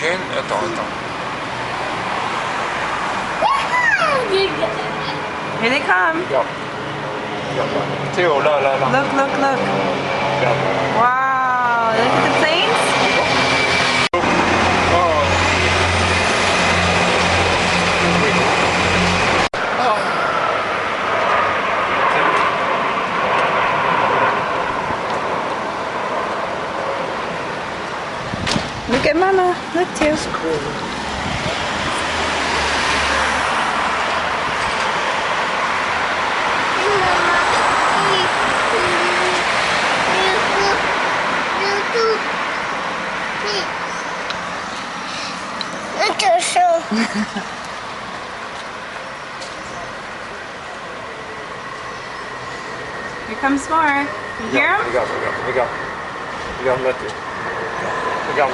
Again? Attends. Here they come. Regarde. Théo, là. Look. Regarde. Wow, look at the planes. Look at Mama. Look, too. Cool. Here comes more. You hear them? Regarde là-dessus. Regarde.